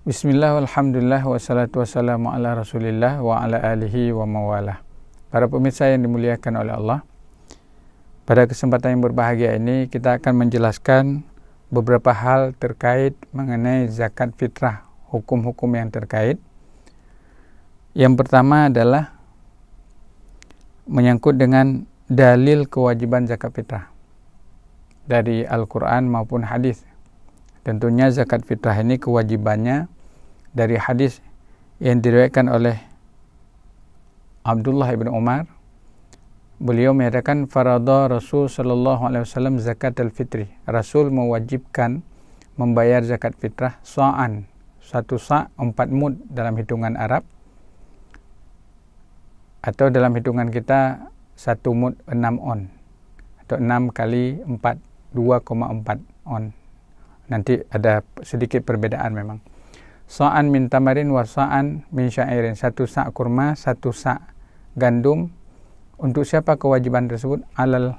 Bismillah, alhamdulillah, wassalatu wassalamu ala rasulillah wa ala alihi wa mawalah. Para pemirsa yang dimuliakan oleh Allah, pada kesempatan yang berbahagia ini kita akan menjelaskan beberapa hal terkait mengenai zakat fitrah, hukum-hukum yang terkait. Yang pertama adalah menyangkut dengan dalil kewajiban zakat fitrah dari Al-Quran maupun hadis. Tentunya zakat fitrah ini kewajibannya dari hadis yang diriwayatkan oleh Abdullah ibn Umar. Beliau menyatakan farada Rasul sallallahu alaihi wasallam zakat al-fitri. Rasul mewajibkan membayar zakat fitrah sa'an. 1 sa' 4 mud dalam hitungan Arab, atau dalam hitungan kita 1 mud 6 on, atau 6 kali 4 2,4 on. Nanti ada sedikit perbedaan memang. Sa'an min tamarin wa sa'an min syairin. 1 sa' kurma, 1 sa' gandum. Untuk siapa kewajiban tersebut? Alal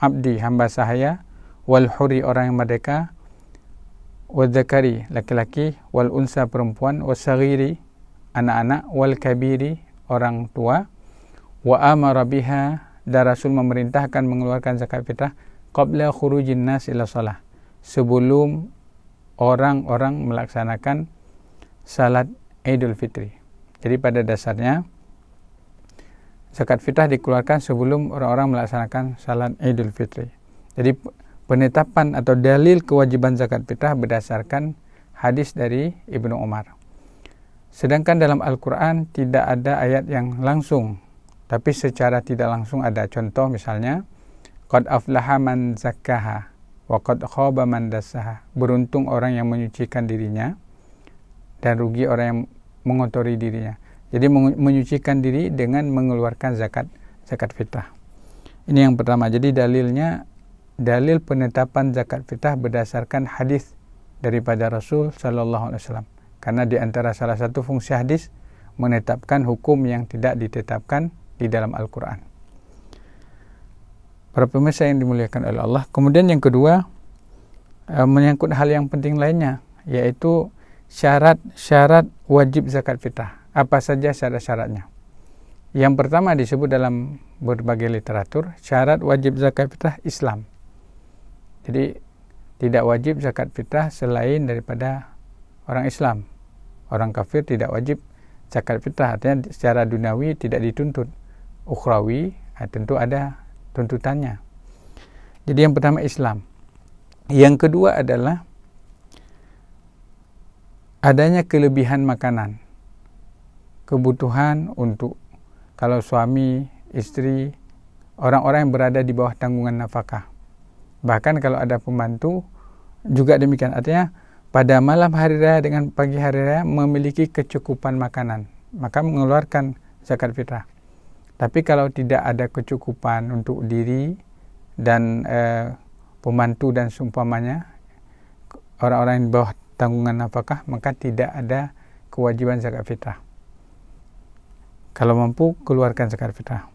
abdi, hamba sahaya, wal huri, orang yang merdeka, wal dzakari, laki-laki, wal unsa, perempuan, wal saghiri, anak-anak, wal kabiri, orang tua, wa amara biha, dan Rasul memerintahkan mengeluarkan zakat fitrah qabla khurujin nas ila shalah, sebelum orang-orang melaksanakan salat Idul Fitri. Jadi pada dasarnya zakat fitrah dikeluarkan sebelum orang-orang melaksanakan salat Idul Fitri. Jadi penetapan atau dalil kewajiban zakat fitrah berdasarkan hadis dari Ibnu Umar. Sedangkan dalam Al-Quran tidak ada ayat yang langsung, tapi secara tidak langsung ada. Contoh misalnya, qad aflaha man zakkaha wa qad khaba man dassaha. Beruntung orang yang menyucikan dirinya dan rugi orang yang mengotori dirinya. Jadi menyucikan diri dengan mengeluarkan zakat fitrah. Ini yang pertama. Jadi dalil penetapan zakat fitrah berdasarkan hadis daripada Rasul sallallahu alaihi wasallam. Karena di antara salah satu fungsi hadis menetapkan hukum yang tidak ditetapkan di dalam Al-Quran. Para pemirsa yang dimuliakan oleh Allah. Kemudian yang kedua, menyangkut hal yang penting lainnya, yaitu syarat wajib zakat fitrah. Apa saja syarat-syaratnya? Yang pertama disebut dalam berbagai literatur, syarat wajib zakat fitrah Islam. Jadi tidak wajib zakat fitrah selain daripada orang Islam. Orang kafir tidak wajib zakat fitrah, artinya secara duniawi tidak dituntut. Ukhrawi tentu ada tuntutannya. Jadi yang pertama Islam. Yang kedua adalah adanya kelebihan makanan, kebutuhan untuk kalau suami, istri, orang-orang yang berada di bawah tanggungan nafkah. Bahkan kalau ada pembantu juga demikian. Artinya pada malam hari raya dengan pagi hari raya memiliki kecukupan makanan, maka mengeluarkan zakat fitrah. Tapi kalau tidak ada kecukupan untuk diri dan pembantu dan seumpamanya, orang-orang yang di bawah tanggungan nafkah, maka tidak ada kewajiban zakat fitrah. Kalau mampu, keluarkan zakat fitrah.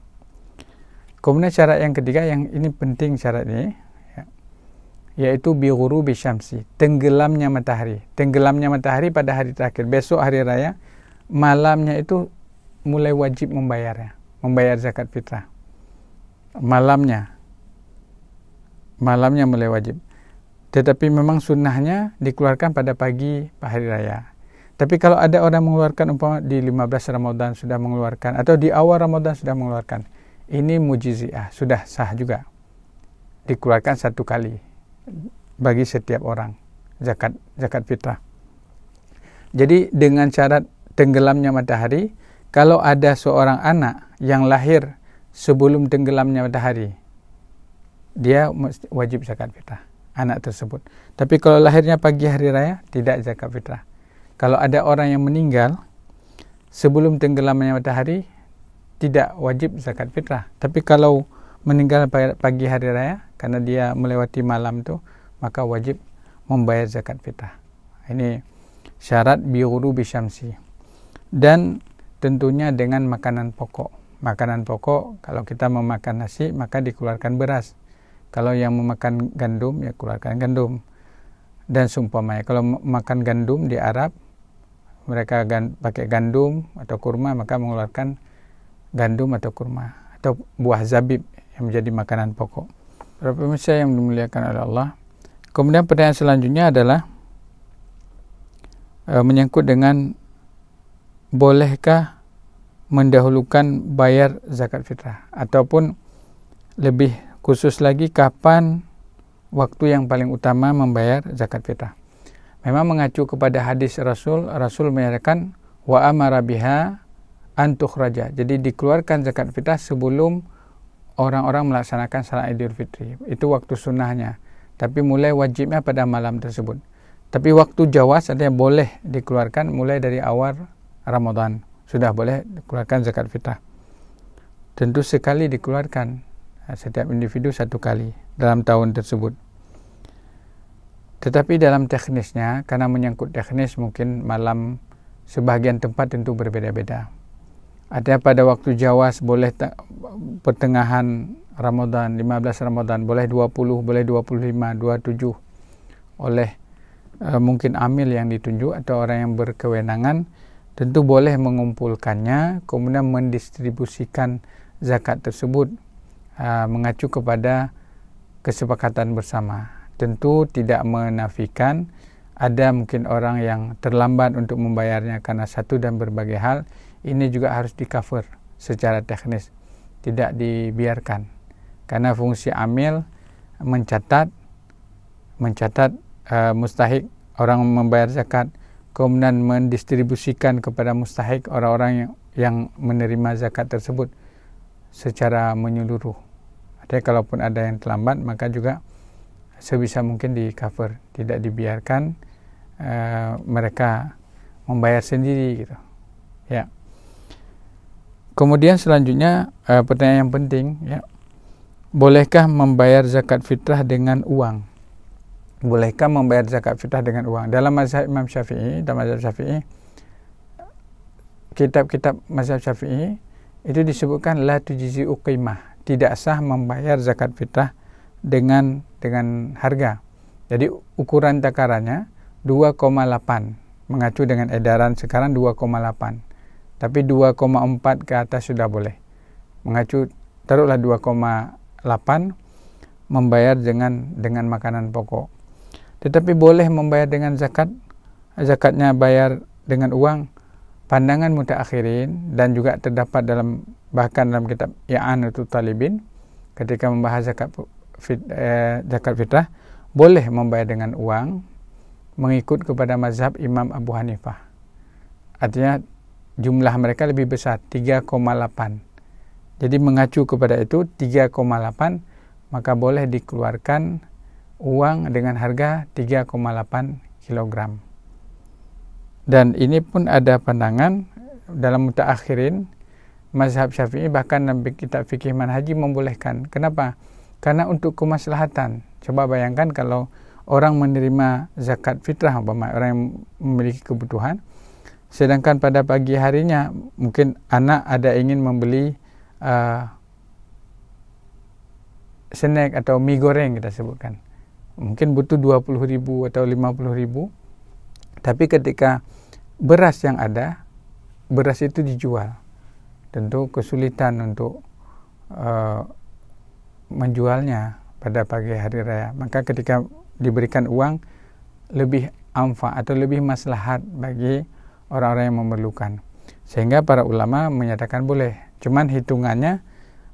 Kemudian syarat yang ketiga, yang ini penting syarat ini, yaitu bi ghurubi syamsi, tenggelamnya matahari. Tenggelamnya matahari pada hari terakhir, besok hari raya, malamnya itu mulai wajib membayar zakat fitrah. Malamnya mulai wajib. Tetapi memang sunnahnya dikeluarkan pada pagi hari raya. Tapi kalau ada orang mengeluarkan umpama di 15 Ramadan sudah mengeluarkan, atau di awal Ramadan sudah mengeluarkan, ini mujiziah, sudah sah juga. Dikeluarkan 1 kali bagi setiap orang zakat fitrah. Jadi dengan syarat tenggelamnya matahari, kalau ada seorang anak yang lahir sebelum tenggelamnya matahari, dia wajib zakat fitrah, anak tersebut. Tapi kalau lahirnya pagi hari raya, tidak zakat fitrah. Kalau ada orang yang meninggal sebelum tenggelamnya matahari, tidak wajib zakat fitrah. Tapi kalau meninggal pagi hari raya, karena dia melewati malam itu, maka wajib membayar zakat fitrah. Ini syarat bi ghurubi syamsi. Dan tentunya dengan makanan pokok. Makanan pokok, kalau kita memakan nasi, maka dikeluarkan beras. Kalau yang memakan gandum, ya keluarkan gandum. Dan seumpamanya, kalau makan gandum di Arab, mereka pakai gandum atau kurma, maka mengeluarkan gandum atau kurma atau buah zabib yang menjadi makanan pokok. Para pemirsa yang dimuliakan oleh Allah, kemudian pertanyaan selanjutnya adalah menyangkut dengan bolehkah mendahulukan bayar zakat fitrah, ataupun lebih khusus lagi kapan waktu yang paling utama membayar zakat fitrah. Memang mengacu kepada hadis Rasul menyatakan wa amara biha an tukhraja. Jadi dikeluarkan zakat fitrah sebelum orang-orang melaksanakan salat Idul Fitri. Itu waktu sunnahnya. Tapi mulai wajibnya pada malam tersebut. Tapi waktu jawaz artinya boleh dikeluarkan mulai dari awal Ramadan. Sudah boleh dikeluarkan zakat fitrah. Tentu sekali dikeluarkan. Setiap individu satu kali dalam tahun tersebut. Tetapi dalam teknisnya, karena menyangkut teknis mungkin malam sebagian tempat tentu berbeda-beda. Artinya pada waktu jawaz boleh pertengahan Ramadan, 15 Ramadan, boleh 20, boleh 25, 27 oleh mungkin amil yang ditunjuk atau orang yang berkewenangan, tentu boleh mengumpulkannya kemudian mendistribusikan zakat tersebut mengacu kepada kesepakatan bersama. Tentu tidak menafikan ada mungkin orang yang terlambat untuk membayarnya karena satu dan berbagai hal. Ini juga harus di-cover secara teknis, tidak dibiarkan. Karena fungsi amil mencatat mustahik orang membayar zakat, kemudian mendistribusikan kepada mustahik orang-orang yang menerima zakat tersebut secara menyeluruh. Artinya kalaupun ada yang terlambat, maka juga sebisa mungkin di-cover, tidak dibiarkan mereka membayar sendiri gitu. Ya. Kemudian selanjutnya pertanyaan yang penting, ya. Bolehkah membayar zakat fitrah dengan uang? Bolehkah membayar zakat fitrah dengan uang? Dalam mazhab Imam Syafi'i, kitab-kitab mazhab Syafi'i itu disebutkan la tujzi'u qimah, tidak sah membayar zakat fitrah dengan harga. Jadi ukuran takarannya 2,8, mengacu dengan edaran sekarang 2,8. Tapi 2,4 ke atas sudah boleh. Mengacu taruhlah 2,8 membayar dengan makanan pokok. Tetapi boleh membayar dengan zakatnya bayar dengan uang. Pandangan mutaakhirin dan juga terdapat bahkan dalam kitab I'anatul Talibin ketika membahas zakat fitrah, boleh membayar dengan uang mengikut kepada mazhab Imam Abu Hanifah. Artinya jumlah mereka lebih besar, 3,8. Jadi mengacu kepada itu 3,8, maka boleh dikeluarkan uang dengan harga 3,8 kg. Dan ini pun ada pandangan dalam mutaakhirin mazhab Syafi'i, bahkan dalam kitab fikih manhaji membolehkan. Kenapa? Karena untuk kemaslahatan. Coba bayangkan kalau orang menerima zakat fitrah, orang yang memiliki kebutuhan, sedangkan pada pagi harinya mungkin anak ada ingin membeli snack atau mie goreng kita sebutkan. Mungkin butuh 20.000 atau 50.000. Tapi ketika beras yang ada, beras itu dijual. Tentu kesulitan untuk menjualnya pada pagi hari raya. Maka ketika diberikan uang, lebih amfa atau lebih maslahat bagi orang-orang yang memerlukan. Sehingga para ulama menyatakan boleh. Cuman hitungannya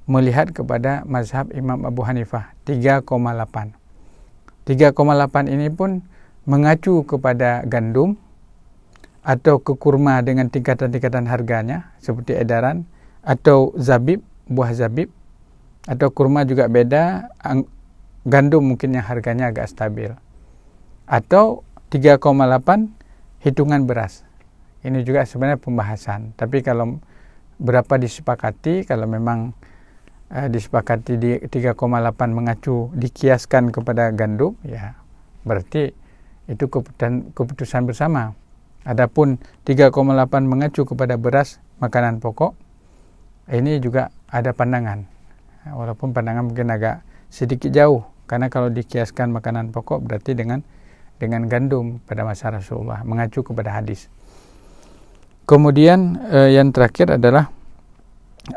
melihat kepada mazhab Imam Abu Hanifah, 3,8. 3,8 ini pun mengacu kepada gandum atau ke kurma dengan tingkatan-tingkatan harganya seperti edaran, atau zabib, buah zabib, atau kurma juga beda, gandum mungkin yang harganya agak stabil, atau 3,8 hitungan beras. Ini juga sebenarnya pembahasan, tapi kalau berapa disepakati, kalau memang disepakati di 3,8 mengacu dikiaskan kepada gandum, ya berarti itu keputusan bersama. Adapun 3,8 mengacu kepada beras, makanan pokok, ini juga ada pandangan. Walaupun pandangan mungkin agak sedikit jauh, karena kalau dikiaskan makanan pokok berarti dengan gandum pada masa Rasulullah, mengacu kepada hadis. Kemudian yang terakhir adalah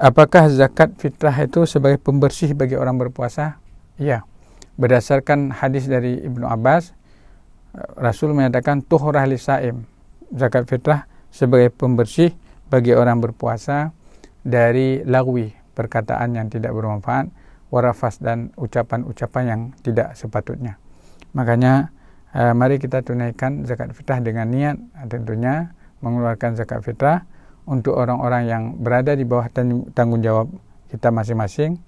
apakah zakat fitrah itu sebagai pembersih bagi orang berpuasa? Ya. Berdasarkan hadis dari Ibnu Abbas, Rasul menyatakan tuhrah lisaim. Zakat fitrah sebagai pembersih bagi orang berpuasa dari lagwi, perkataan yang tidak bermanfaat, warafas, dan ucapan-ucapan yang tidak sepatutnya. Makanya mari kita tunaikan zakat fitrah dengan niat tentunya mengeluarkan zakat fitrah untuk orang-orang yang berada di bawah tanggung jawab kita masing-masing,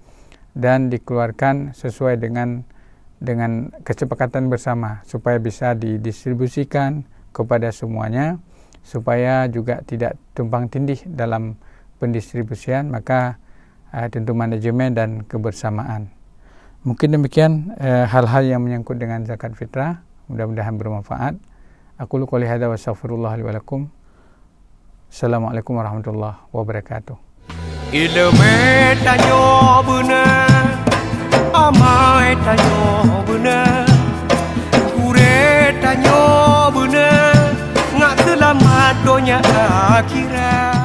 dan dikeluarkan sesuai dengan kesepakatan bersama supaya bisa didistribusikan kepada semuanya, supaya juga tidak tumpang tindih dalam pendistribusian, maka tentu manajemen dan kebersamaan. Mungkin demikian hal-hal yang menyangkut dengan zakat fitrah, mudah-mudahan bermanfaat. Aku qouli hadza wa astaghfirullah li wa lakum. Assalamualaikum warahmatullahi wabarakatuh. Ilmu tanyo benar, amai tanyo benar, kure tanyo benar, ngak selamat dunia akhirat.